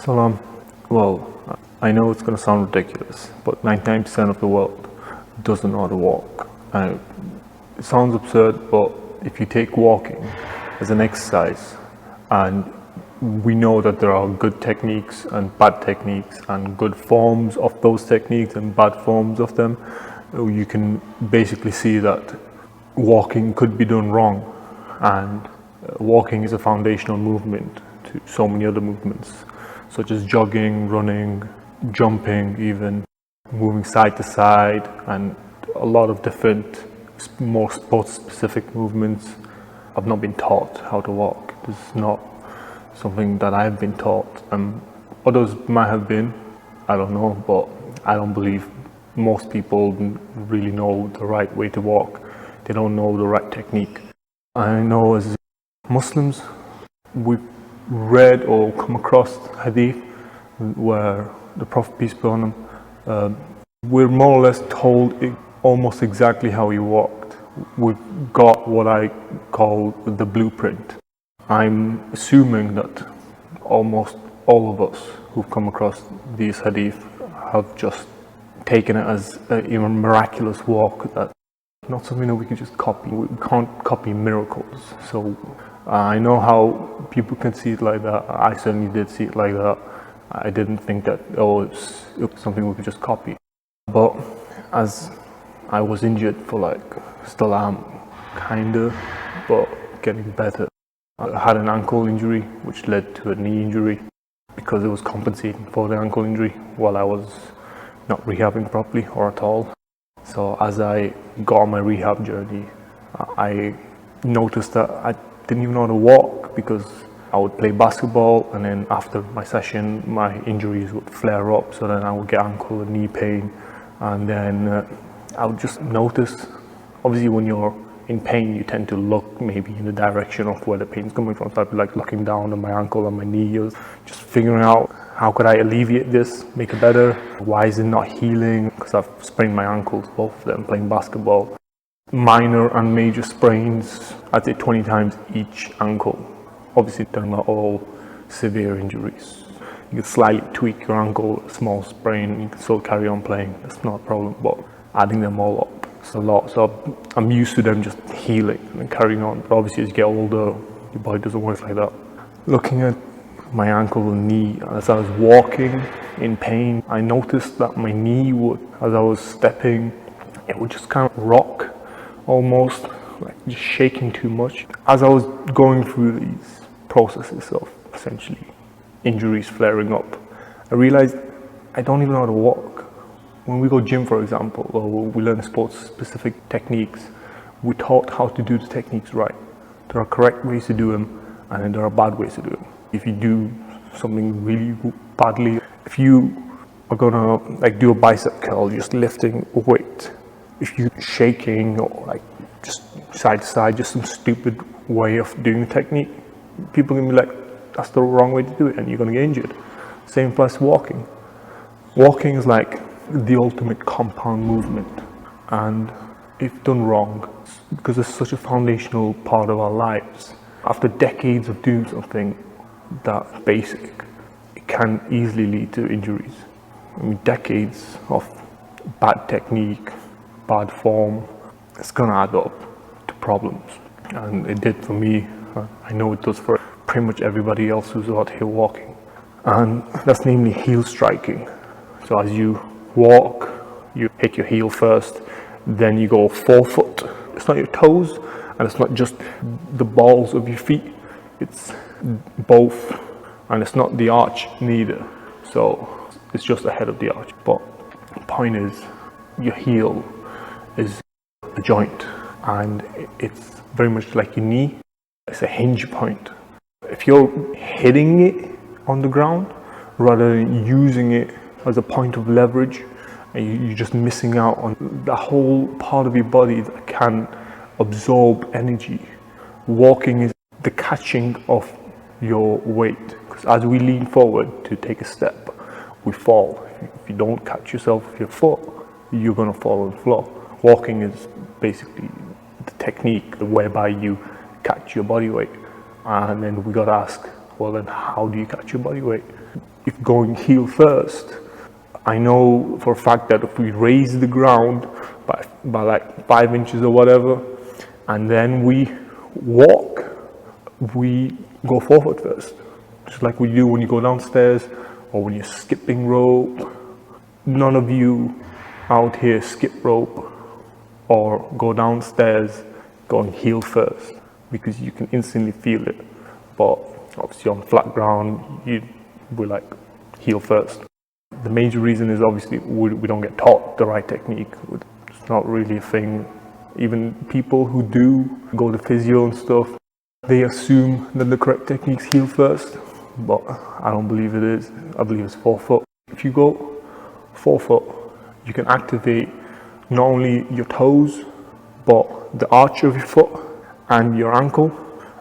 Salam. Well, I know it's going to sound ridiculous, but 99% of the world doesn't know how to walk. And it sounds absurd, but if you take walking as an exercise, and we know that there are good techniques and bad techniques, and good forms of those techniques and bad forms of them, you can basically see that walking could be done wrong. And walking is a foundational movement to so many other movements, such as jogging, running, jumping, even moving side to side, and a lot of different more sports specific movements. I've not been taught how to walk. This is not something that I've been taught. Others might have been, I don't know, but I don't believe most people really know the right way to walk. They don't know the right technique. I know as Muslims, we've read or come across hadith where the Prophet, peace be on him, we're more or less told almost exactly how he walked. We've got what I call the blueprint. I'm assuming that almost all of us who've come across these hadith have just taken it as a miraculous walk, that not something that we can just copy. We can't copy miracles. So I know how people can see it like that. I certainly did see it like that. I didn't think that, it was something we could just copy. But as I was injured for still am, kinda, but getting better. I had an ankle injury, which led to a knee injury because it was compensating for the ankle injury while I was not rehabbing properly or at all. So as I got on my rehab journey, I noticed that I didn't even know how to walk, because I would play basketball, and then after my session my injuries would flare up, so then I would get ankle and knee pain, and then I would just notice, obviously when you're in pain you tend to look maybe in the direction of where the pain's coming from, so I'd be looking down on my ankle and my knee, just figuring out how could I alleviate this, make it better, why is it not healing, because I've sprained my ankles, both of them, playing basketball. Minor and major sprains, I'd say 20 times each ankle. Obviously they're not all severe injuries. You can slightly tweak your ankle, a small sprain, you can still carry on playing, that's not a problem, but adding them all up, it's a lot. So I'm used to them just healing and carrying on, but obviously as you get older, your body doesn't work like that. Looking at my ankle and knee, as I was walking in pain, I noticed that my knee would, as I was stepping, it would just kind of rock, almost like just shaking too much. As I was going through these processes of essentially injuries flaring up, I realized I don't even know how to walk. When we go gym, for example, or we learn sports specific techniques, we're taught how to do the techniques right. There are correct ways to do them, and then there are bad ways to do them. If you do something really badly, if you are gonna do a bicep curl, just lifting a weight, if you're shaking or just side to side, just some stupid way of doing the technique, people can be like, that's the wrong way to do it, and you're gonna get injured. Same plus walking. Walking is like the ultimate compound movement, and if done wrong, because it's such a foundational part of our lives, after decades of doing something that basic, it can easily lead to injuries. I mean, decades of bad technique, bad form, it's gonna add up to problems, and it did for me. I know it does for pretty much everybody else who's out here walking, and that's namely heel striking. So as you walk, you hit your heel first, then you go forefoot. It's not your toes, and it's not just the balls of your feet, it's both, and it's not the arch neither, so it's just ahead of the arch. But the point is, your heel is a joint, and it's very much like your knee. It's a hinge point. If you're hitting it on the ground rather than using it as a point of leverage, and you're just missing out on the whole part of your body that can absorb energy. Walking is the catching of your weight, because as we lean forward to take a step, we fall. If you don't catch yourself with your foot, you're going to fall on the floor. Walking is basically the technique whereby you catch your body weight, and then we got to ask, well then how do you catch your body weight? if going heel first, I know for a fact that if we raise the ground by like 5 inches or whatever, and then we walk, we go forward first. Just like we do when you go downstairs or when you're skipping rope. None of you out here skip rope or go downstairs going heel first, because you can instantly feel it. But obviously on flat ground, we're like heel first. The major reason is obviously we don't get taught the right technique. It's not really a thing. Even people who do go to physio and stuff, they assume that the correct technique is heel first, but I don't believe it is. I believe it's forefoot. If you go forefoot, you can activate not only your toes, but the arch of your foot and your ankle,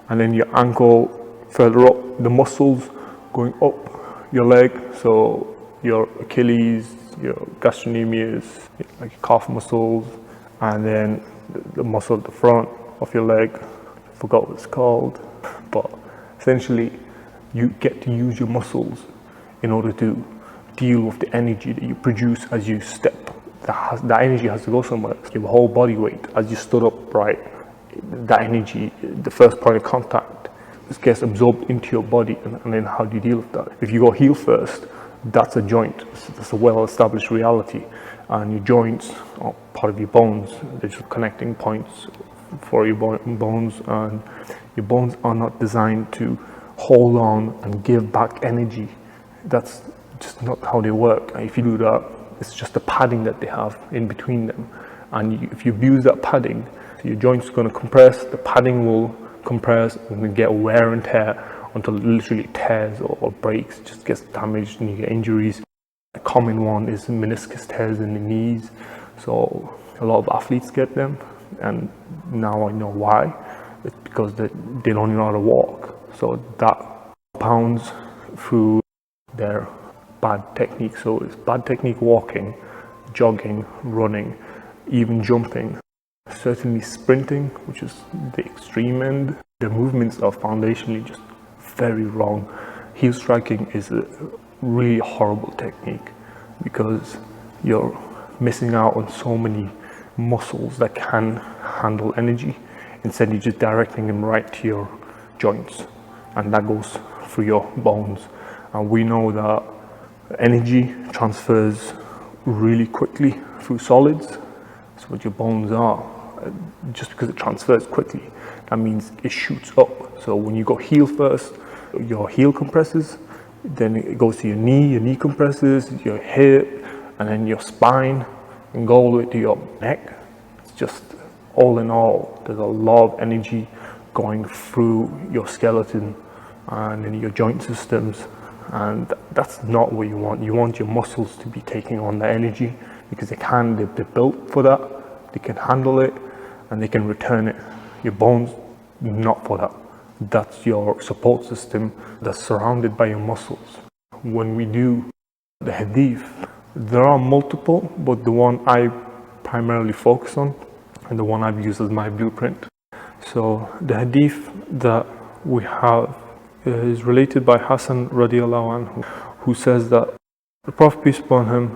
and then your ankle further up, the muscles going up your leg, so your Achilles, your gastrocnemius, like your calf muscles, and then the muscle at the front of your leg. I forgot what it's called, but essentially you get to use your muscles in order to deal with the energy that you produce as you step. That energy has to go somewhere. Your whole body weight, as you stood upright, that energy, the first point of contact, gets absorbed into your body, and then how do you deal with that? If you go heel first, that's a joint. That's a well-established reality, and your joints are part of your bones. They're just connecting points for your bones, and your bones are not designed to hold on and give back energy. That's just not how they work. And if you do that, it's just the padding that they have in between them, and if you abuse that padding, your joints are going to compress, the padding will compress, and then get wear and tear until it literally tears or breaks, just gets damaged, and you get injuries. A common one is meniscus tears in the knees, so a lot of athletes get them, and now I know why. It's because they don't know how to walk, so that compounds through their bad technique. So it's bad technique walking, jogging, running, even jumping, certainly sprinting, which is the extreme end. The movements are foundationally just very wrong. Heel striking is a really horrible technique because you're missing out on so many muscles that can handle energy. Instead, you're just directing them right to your joints, and that goes through your bones. And we know that energy transfers really quickly through solids. That's what your bones are. Just because it transfers quickly, that means it shoots up. So when you go heel first, your heel compresses, then it goes to your knee compresses, your hip, and then your spine, and go all the way to your neck. It's just, all in all, there's a lot of energy going through your skeleton and then your joint systems, and that's not what you want. You want your muscles to be taking on the energy, because they're built for that, they can handle it, and they can return it. Your bones, not for that. That's your support system that's surrounded by your muscles. When we do the hadith, there are multiple, but the one I primarily focus on and the one I've used as my blueprint. So the hadith that we have is related by Hassan radiallahu anhu, who says that the Prophet, peace upon him,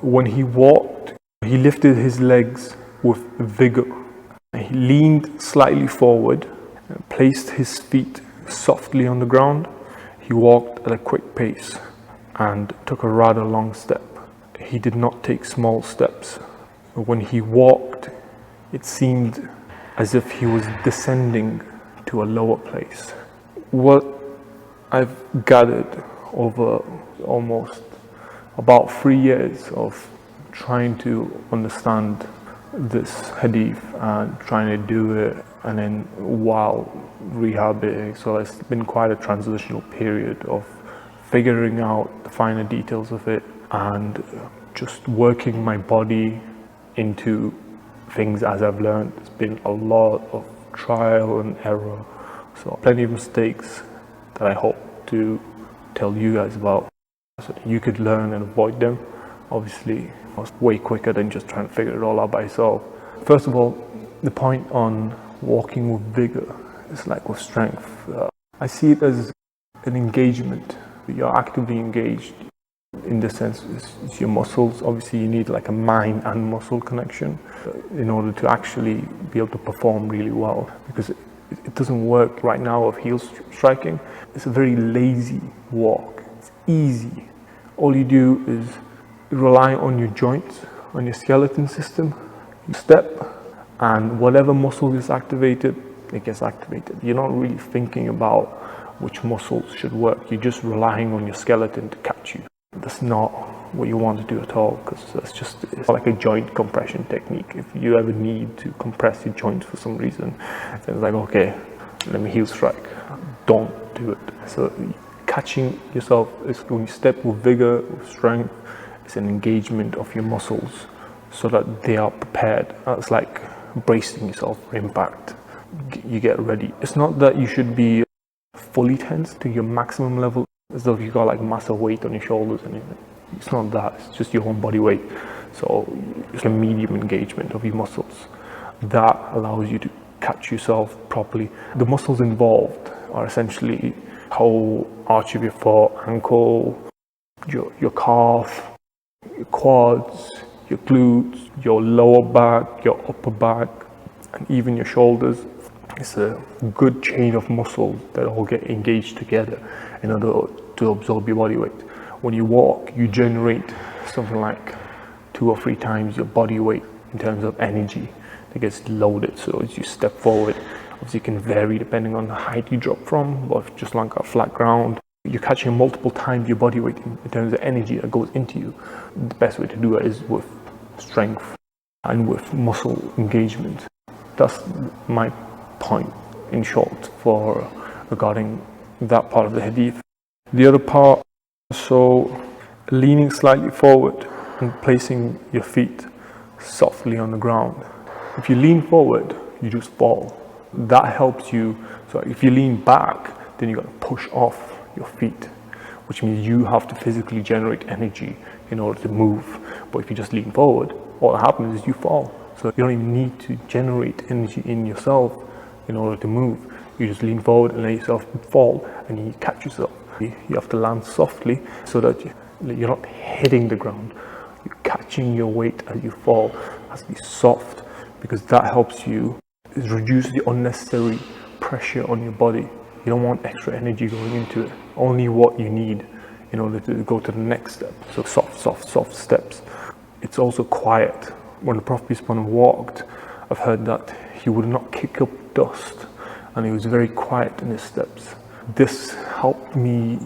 when he walked, he lifted his legs with vigor. He leaned slightly forward, placed his feet softly on the ground. He walked at a quick pace and took a rather long step. He did not take small steps. When he walked, it seemed as if he was descending to a lower place. What I've gathered over almost about 3 years of trying to understand this hadith and trying to do it, and then while rehabbing, so it's been quite a transitional period of figuring out the finer details of it and just working my body into things as I've learned. It's been a lot of trial and error, so plenty of mistakes that I hope to tell you guys about so that you could learn and avoid them. Obviously, I was way quicker than just trying to figure it all out by yourself. First of all, the point on walking with vigor is like with strength. I see it as an engagement. You're actively engaged in the sense it's your muscles. Obviously you need like a mind and muscle connection in order to actually be able to perform really well, because it doesn't work right now of heel striking. It's a very lazy walk. It's easy. All you do is rely on your joints, on your skeleton system. You step, and whatever muscle is activated, it gets activated. You're not really thinking about which muscles should work. You're just relying on your skeleton to catch you. That's not what you want to do at all, because it's like a joint compression technique. If you ever need to compress your joints for some reason, then it's like, okay, let me heel strike. Don't do it. So catching yourself is when you step with vigor, with strength. It's an engagement of your muscles so that they are prepared. It's like bracing yourself for impact. You get ready. It's not that you should be fully tense to your maximum level, as though you got like massive weight on your shoulders and anything. It's not that. It's just your own body weight. So it's a medium engagement of your muscles that allows you to catch yourself properly. The muscles involved are essentially whole arch of your foot, ankle, your calf, your quads, your glutes, your lower back, your upper back, and even your shoulders. It's a good chain of muscles that all get engaged together in order to absorb your body weight. When you walk, you generate something like 2 or 3 times your body weight in terms of energy that gets loaded. So as you step forward, obviously it can vary depending on the height you drop from, but if just like a flat ground, you're catching multiple times your body weight in terms of energy that goes into you. The best way to do it is with strength and with muscle engagement. That's my point in short for regarding that part of the hadith. The other part, so leaning slightly forward and placing your feet softly on the ground. If you lean forward, you just fall. That helps you. So if you lean back, then you got to push off your feet, which means you have to physically generate energy in order to move. But if you just lean forward, all that happens is you fall. So you don't even need to generate energy in yourself in order to move. You just lean forward and let yourself fall, and you catch yourself. You have to land softly so that you're not hitting the ground. You're catching your weight as you fall. It has to be soft, because that helps you reduce the unnecessary pressure on your body. You don't want extra energy going into it. Only what you need in order to go to the next step. So soft steps. It's also quiet. When the Prophet Bismillah walked, I've heard that he would not kick up dust, and he was very quiet in his steps. This helped me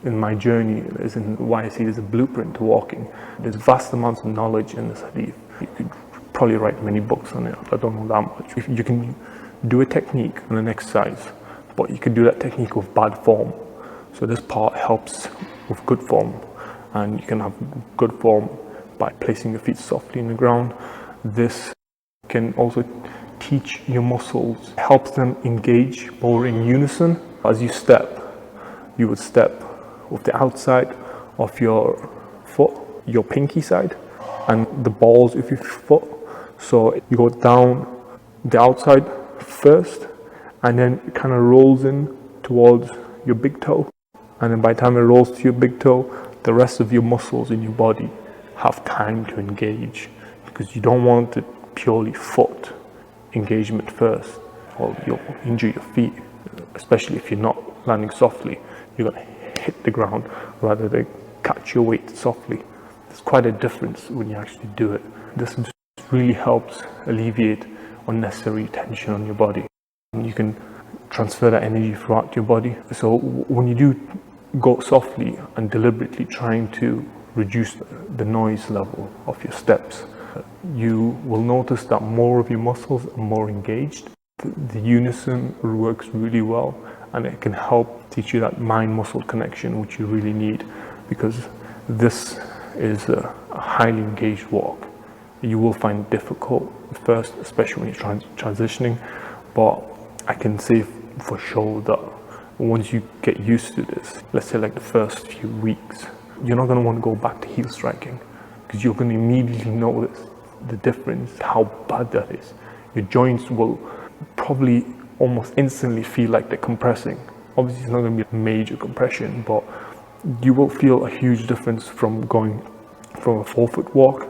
in my journey, as in why I see it as a blueprint to walking. There's vast amounts of knowledge in this hadith. You could probably write many books on it. I don't know that much. You can do a technique and an exercise, but you can do that technique with bad form. So this part helps with good form, and you can have good form by placing your feet softly in the ground. This can also teach your muscles, helps them engage more in unison. As you step, you would step with the outside of your foot, your pinky side, and the balls of your foot. So you go down the outside first, and then it kind of rolls in towards your big toe. And then by the time it rolls to your big toe, the rest of your muscles in your body have time to engage, because you don't want it purely foot engagement first, or you'll injure your feet, especially if you're not landing softly. You're going to hit the ground rather than catch your weight softly. There's quite a difference when you actually do it. This really helps alleviate unnecessary tension on your body. And you can transfer that energy throughout your body. So when you do go softly and deliberately trying to reduce the noise level of your steps, you will notice that more of your muscles are more engaged. The unison works really well, and it can help teach you that mind-muscle connection which you really need, because this is a highly engaged walk. You will find it difficult at first, especially when you're transitioning, but I can say for sure that once you get used to this, let's say like the first few weeks, you're not going to want to go back to heel striking, because you're going to immediately notice the difference, how bad that is. Your joints will probably almost instantly feel like they're compressing. Obviously it's not going to be a major compression, but you will feel a huge difference from going from a forefoot walk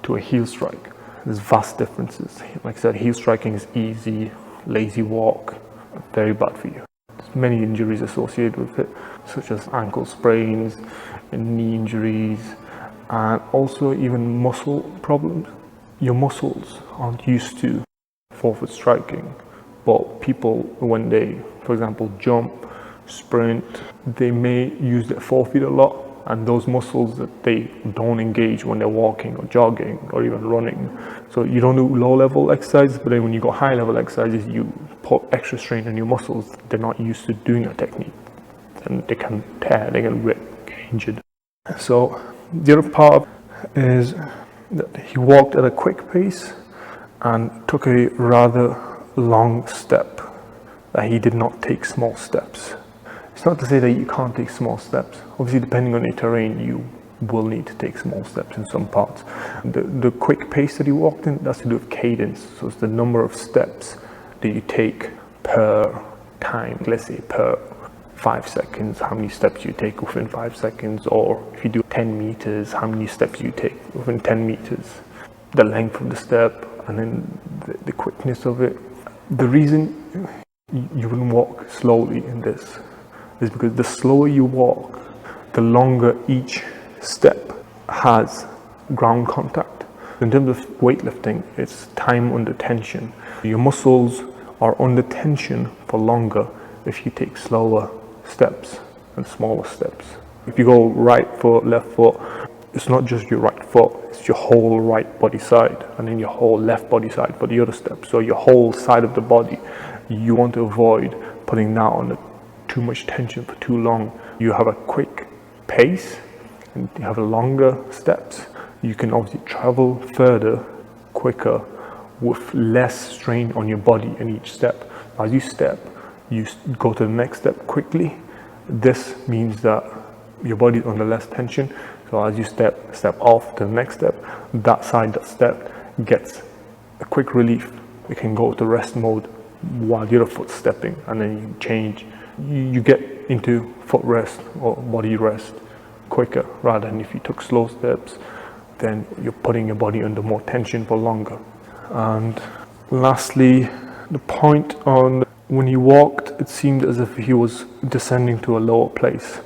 to a heel strike. There's vast differences. Like I said, heel striking is easy, lazy walk, very bad for you. There's many injuries associated with it, such as ankle sprains and knee injuries, and also even muscle problems. Your muscles aren't used to forefoot striking, but people, when they, for example, jump, sprint, they may use their forefeet a lot, and those muscles that they don't engage when they're walking or jogging or even running. So you don't do low-level exercises, but then when you go high-level exercises, you put extra strain on your muscles. They're not used to doing that technique, and they can tear, they can rip, get injured. So the other part is that he walked at a quick pace and took a rather long step, that he did not take small steps. It's not to say that you can't take small steps. Obviously, depending on your terrain, you will need to take small steps in some parts. The quick pace that he walked in, that's to do with cadence. So it's the number of steps that you take per time. Let's say per 5 seconds, how many steps you take within 5 seconds, or if you do 10 meters, how many steps you take within 10 meters. The length of the step, and then the quickness of it. The reason you wouldn't walk slowly in this is because the slower you walk, the longer each step has ground contact. In terms of weightlifting, it's time under tension. Your muscles are under tension for longer if you take slower steps and smaller steps. If you go right foot, left foot, it's not just your right foot, it's your whole right body side, and then your whole left body side for the other step. So your whole side of the body, you want to avoid putting that on too much tension for too long. You have a quick pace and you have longer steps. You can obviously travel further, quicker, with less strain on your body in each step. As you step, you go to the next step quickly. This means that your body is under less tension. So as you step off to the next step, that side, that step gets a quick relief. You can go to rest mode while the other foot's stepping, and then you change. You get into foot rest or body rest quicker, rather than if you took slow steps, then you're putting your body under more tension for longer. And lastly, the point on when he walked, it seemed as if he was descending to a lower place.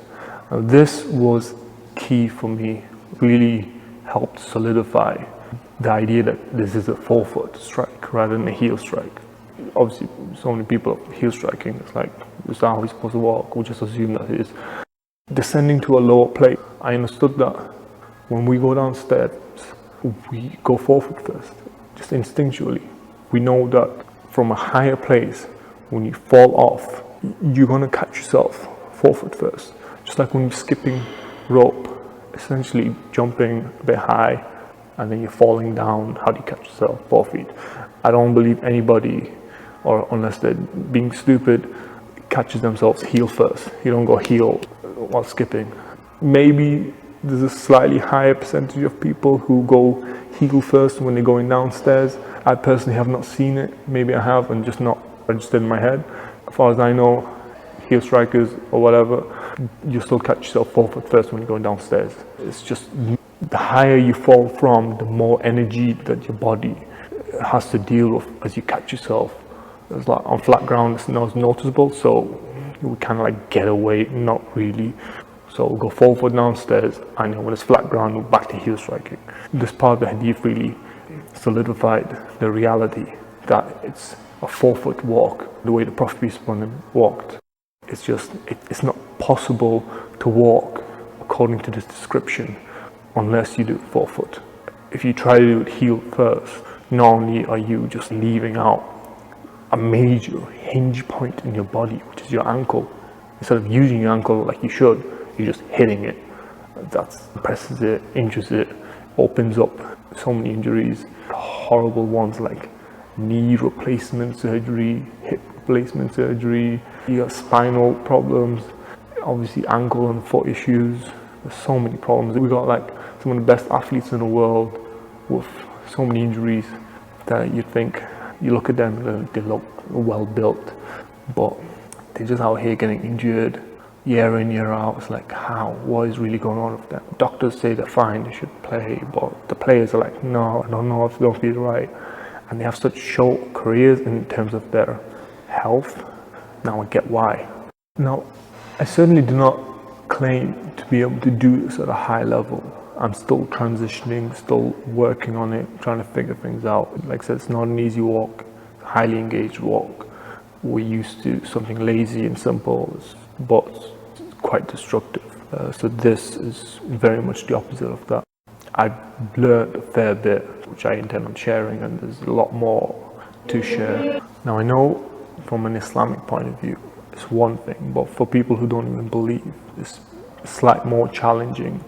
Now, this was key for me, really helped solidify the idea that this is a forefoot strike rather than a heel strike. Obviously, so many people are heel striking, it's like, is that how he's supposed to walk? We just assume that it is. Descending to a lower place, I understood that when we go down steps, we go forefoot first, just instinctually. We know that from a higher place, when you fall off, you're going to catch yourself forefoot first. Just like when you're skipping rope, essentially jumping a bit high, and then you're falling down, how do you catch yourself? Forefeet. I don't believe anybody, or unless they're being stupid, catches themselves heel first. You don't go heel while skipping. Maybe there's a slightly higher percentage of people who go heel first when they're going downstairs. I personally have not seen it. Maybe I have and just not registered in my head. As far as I know, heel strikers or whatever, you still catch yourself forefoot first when you're going downstairs. It's just the higher you fall from, the more energy that your body has to deal with as you catch yourself. It's like on flat ground, it's not as noticeable, so we kind of like get away, not really. So we'll go forward downstairs, and then when it's flat ground, we're back to heel striking. This part of the hadith really solidified the reality that it's a forefoot walk, the way the Prophet peace upon him walked. It's just, it's not possible to walk according to this description unless you do forefoot. If you try to do it heel first, not only are you just leaving out a major hinge point in your body, which is your ankle. Instead of using your ankle like you should, you're just hitting it. That presses it, injures it, opens up so many injuries, horrible ones like knee replacement surgery, hip replacement surgery, you got spinal problems, obviously ankle and foot issues. There's so many problems. We got like some of the best athletes in the world with so many injuries that you think, you look at them and they look well built, but they're just out here getting injured year in, year out. It's like, how? What is really going on with them? Doctors say they're fine, they should play, but the players are like, no, I don't know if they'll be right. And they have such short careers in terms of their health. Now I get why. Now, I certainly do not claim to be able to do this at a high level. I'm still transitioning, still working on it, trying to figure things out. Like I said, it's not an easy walk, it's a highly engaged walk. We're used to something lazy and simple, but quite destructive. So this is very much the opposite of that. I've learned a fair bit, which I intend on sharing, and there's a lot more to share. Now, I know from an Islamic point of view, it's one thing, but for people who don't even believe, it's slightly more challenging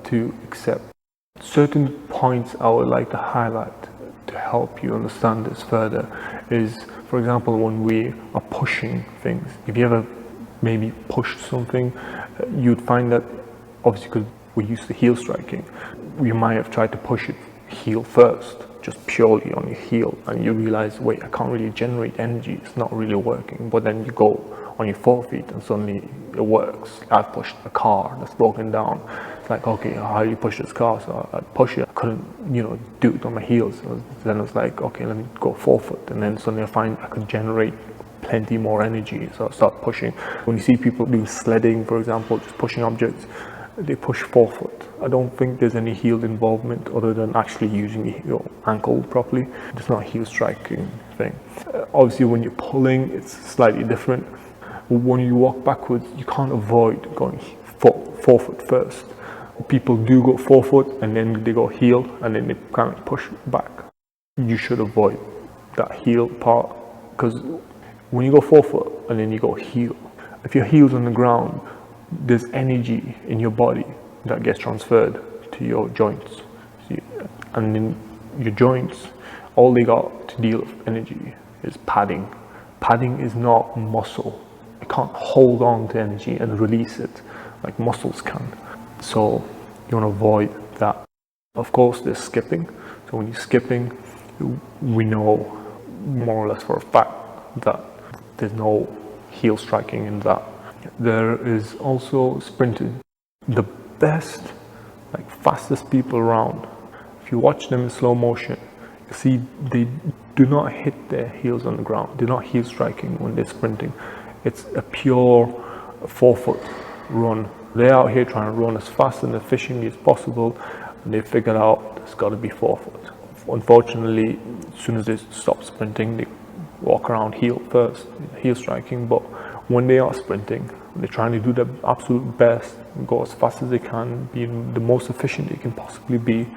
to accept. Certain points I would like to highlight to help you understand this further is, for example, when we are pushing things. If you ever maybe pushed something, you'd find that, obviously because we're used to heel striking, you might have tried to push it heel first, just purely on your heel, and you realize, wait, I can't really generate energy, it's not really working. But then you go on your forefeet and suddenly it works. I've pushed a car that's broken down. It's like, okay, how do you push this car? So I push it, I couldn't, do it on my heels. So then I was like, okay, let me go forefoot. And then suddenly I find I could generate plenty more energy. So I start pushing. When you see people doing sledding, for example, just pushing objects, they push forefoot. I don't think there's any heel involvement other than actually using your ankle properly. It's not a heel striking thing. Obviously, when you're pulling, it's slightly different. When you walk backwards, you can't avoid going forefoot first. People do go forefoot and then they go heel and then they kind of push back. You should avoid that heel part, because when you go forefoot and then you go heel, if your heel's on the ground, there's energy in your body that gets transferred to your joints. And in your joints, all they got to deal with energy is padding. Padding is not muscle. It can't hold on to energy and release it like muscles can. So you want to avoid that. Of course, there's skipping. So when you're skipping, we know more or less for a fact that there's no heel striking in that. There is also sprinting. The best, fastest people around, if you watch them in slow motion, you see they do not hit their heels on the ground. They're not heel striking when they're sprinting. It's a pure forefoot run. They're out here trying to run as fast and efficiently as possible, and they figured out it's got to be forefoot. Unfortunately, as soon as they stop sprinting, they walk around heel first, heel striking. But when they are sprinting, they're trying to do their absolute best, go as fast as they can, be the most efficient they can possibly be.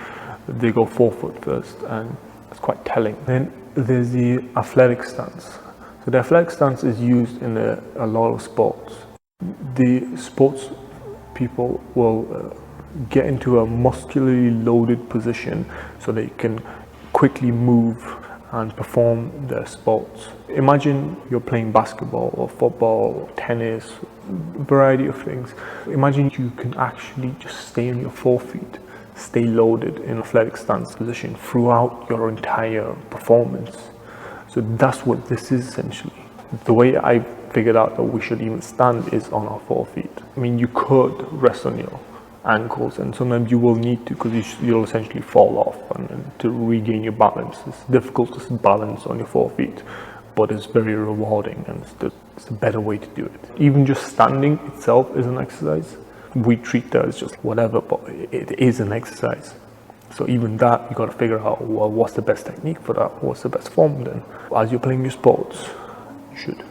They go forefoot first, and it's quite telling. Then there's the athletic stance. So the athletic stance is used in a lot of sports. The sports people will get into a muscularly loaded position so they can quickly move and perform their sports. Imagine you're playing basketball or football or tennis, a variety of things. Imagine you can actually just stay on your forefeet, stay loaded in athletic stance position throughout your entire performance. So that's what this is essentially. The way I figured out that we should even stand is on our forefeet. I mean, you could rest on your ankles, and sometimes you will need to, because you'll essentially fall off, and to regain your balance. It's difficult to balance on your forefeet, but it's very rewarding, and it's a better way to do it. Even just standing itself is an exercise. We treat that as just whatever, but it is an exercise. So even that, you got to figure out, well, what's the best technique for that? What's the best form then? As you're playing your sports, you should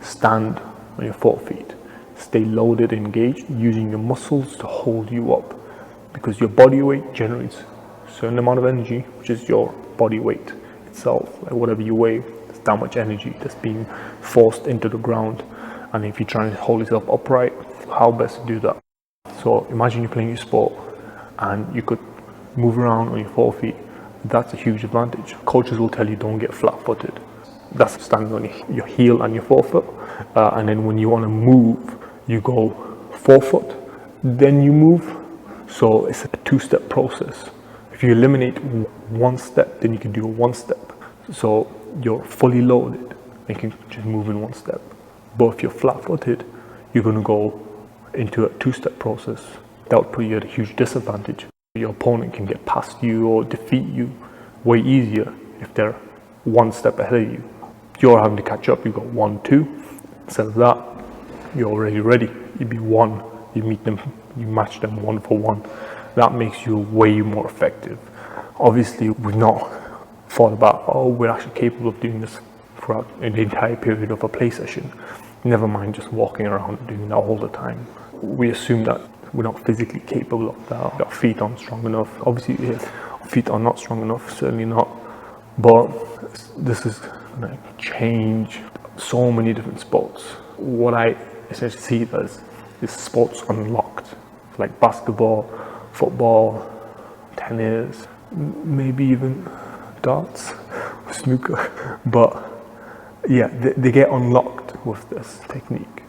stand on your forefeet. Stay loaded, engaged, using your muscles to hold you up, because your body weight generates a certain amount of energy, which is your body weight itself. Like whatever you weigh, there's that much energy that's being forced into the ground. And if you're trying to hold yourself upright, how best to do that? So imagine you're playing your sport and you could move around on your forefeet. That's a huge advantage. Coaches will tell you don't get flat-footed. That's standing on your heel and your forefoot. And then when you want to move, you go forefoot, then you move. So it's a two-step process. If you eliminate one step, then you can do a one step. So you're fully loaded and you can just move in one step. But if you're flat-footed, you're going to go into a two-step process, that would put you at a huge disadvantage. Your opponent can get past you or defeat you way easier if they're one step ahead of you. You're having to catch up, you got 1, 2. Instead of that, you're already ready. You beat one, you meet them, you match them 1 for 1. That makes you way more effective. Obviously, we've not thought about, oh, we're actually capable of doing this throughout the entire period of a play session. Never mind just walking around and doing that all the time. We assume that we're not physically capable of that. Our feet aren't strong enough. Obviously, our feet are not strong enough, certainly not. But this is going to change so many different sports. What I essentially see it as is sports unlocked, like basketball, football, tennis, maybe even darts, snooker. But yeah, they get unlocked with this technique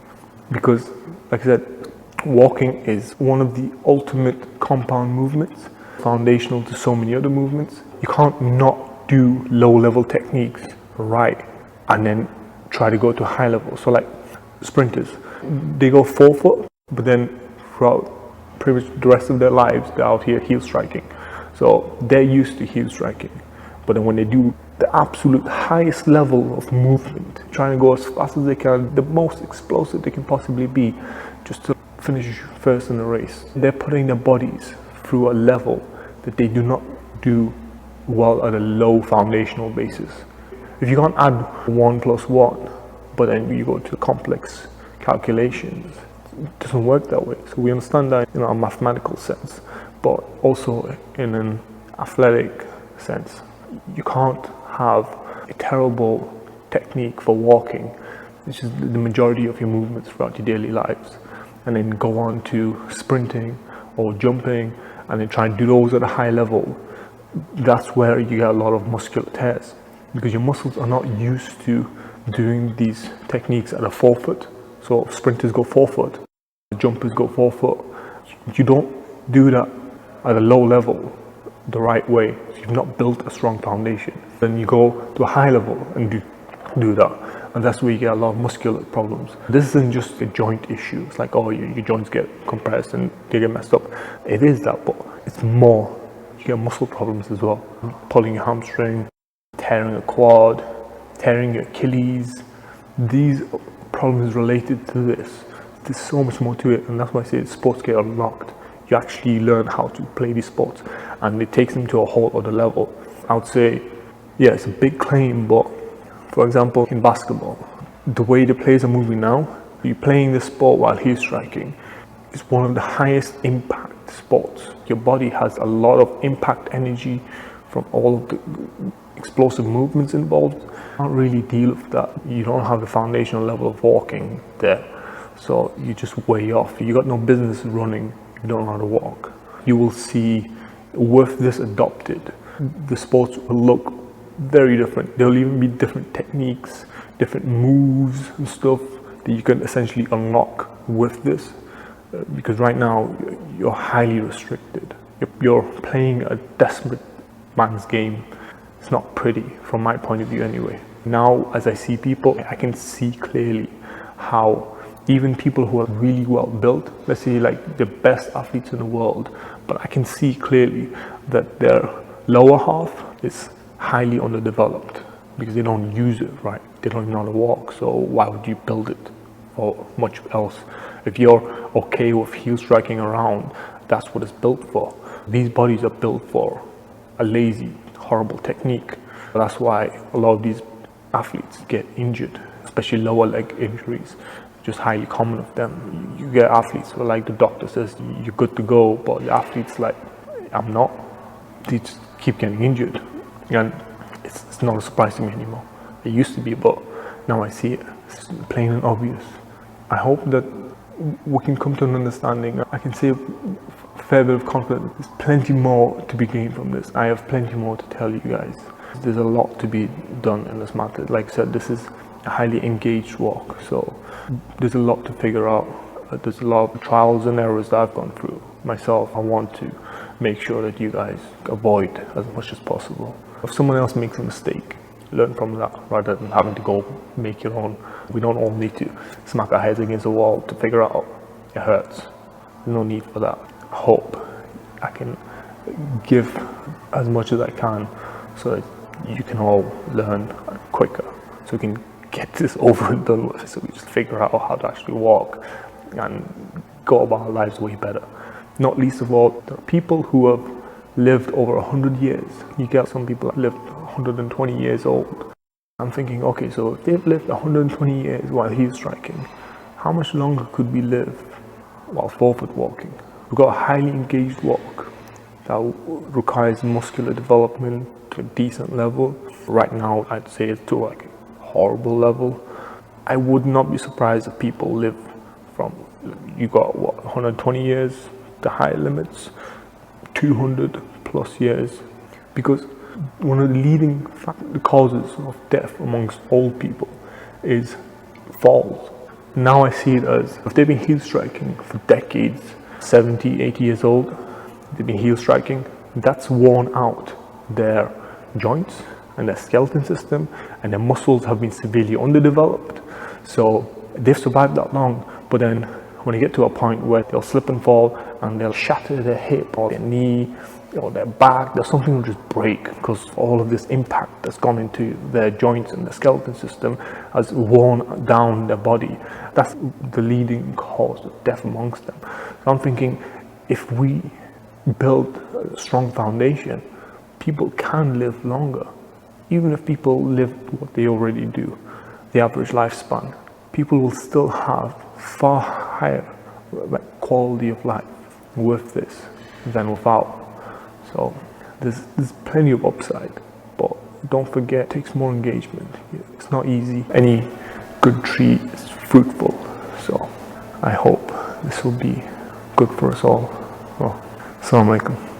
because, like I said, walking is one of the ultimate compound movements, foundational to so many other movements. You can't not do low-level techniques right and then try to go to high level. So like sprinters, they go forefoot, but then throughout pretty much the rest of their lives, they're out here heel striking. So they're used to heel striking. But then when they do the absolute highest level of movement, trying to go as fast as they can, the most explosive they can possibly be, just to finish first in the race, they're putting their bodies through a level that they do not do well at a low foundational basis. If you can't add 1 + 1, but then you go to complex calculations, it doesn't work that way. So we understand that in a mathematical sense, but also in an athletic sense. You can't have a terrible technique for walking, which is the majority of your movements throughout your daily lives, and then go on to sprinting or jumping and then try and do those at a high level. That's where you get a lot of muscular tears because your muscles are not used to doing these techniques at a forefoot. So sprinters go forefoot, jumpers go forefoot. You don't do that at a low level the right way. You've not built a strong foundation. Then you go to a high level and do that. And that's where you get a lot of muscular problems. This isn't just a joint issue. It's like, oh, your joints get compressed and they get messed up. It is that, but it's more. You get muscle problems as well. Pulling your hamstring, tearing a quad, tearing your Achilles. These problems related to this. There's so much more to it, and that's why I say sports get unlocked. You actually learn how to play these sports, and it takes them to a whole other level. I would say, yeah, it's a big claim, but for example, in basketball, the way the players are moving now, you're playing this sport while heel striking, is one of the highest impact sports. Your body has a lot of impact energy from all of the explosive movements involved. You can't really deal with that. You don't have the foundational level of walking there, so you're just way off. You got no business running if you don't know how to walk. You will see, with this adopted, the sports will look very different. There'll even be different techniques, different moves and stuff that you can essentially unlock with this, because right now you're highly restricted. You're playing a desperate man's game. It's not pretty from my point of view anyway. Now as I see people, I can see clearly how even people who are really well built, let's say like the best athletes in the world, but I can see clearly that their lower half is highly underdeveloped because they don't use it right. They don't know how to walk, so why would you build it or much else? If you're okay with heel striking around, that's what it's built for. These bodies are built for a lazy, horrible technique. That's why a lot of these athletes get injured, especially lower leg injuries, just highly common of them. You get athletes who, like the doctor says, you're good to go, but the athlete's like, I'm not. They just keep getting injured. And it's not a surprise to me anymore. It used to be, but now I see it. It's plain and obvious. I hope that we can come to an understanding. I can say a fair bit of confidence. There's plenty more to be gained from this. I have plenty more to tell you guys. There's a lot to be done in this matter. Like I said, this is a highly engaged walk, so there's a lot to figure out. There's a lot of trials and errors that I've gone through myself. I want to make sure that you guys avoid as much as possible. If someone else makes a mistake, learn from that rather than having to go make your own. We don't all need to smack our heads against a wall to figure out it hurts. There's no need for that. I hope I can give as much as I can so that you can all learn quicker, so we can get this over and done with, so we just figure out how to actually walk and go about our lives way better. Not least of all, there are people who have lived over 100 years. You get some people that lived 120 years old. I'm thinking, okay, so if they've lived 120 years while heel striking, how much longer could we live while forward walking? We've got a highly engaged walk that requires muscular development to a decent level. Right now, I'd say it's to like a horrible level. I would not be surprised if people live from, you got what, 120 years, the higher limits, 200 plus years, because one of the leading causes of death amongst old people is falls. Now I see it as, if they've been heel striking for decades, 70, 80 years old, they've been heel striking, that's worn out their joints and their skeleton system, and their muscles have been severely underdeveloped. So they've survived that long, but then when they get to a point where they'll slip and fall and they'll shatter their hip or their knee or their back, there's something will just break because all of this impact that's gone into their joints and the skeleton system has worn down their body. That's the leading cause of death amongst them. So I'm thinking, if we build a strong foundation, people can live longer. Even if people live what they already do, the average lifespan, people will still have far higher quality of life with this than without. So there's plenty of upside, but don't forget, it takes more engagement. It's not easy. Any good tree is fruitful. So I hope this will be good for us all. Well, Assalamu alaikum.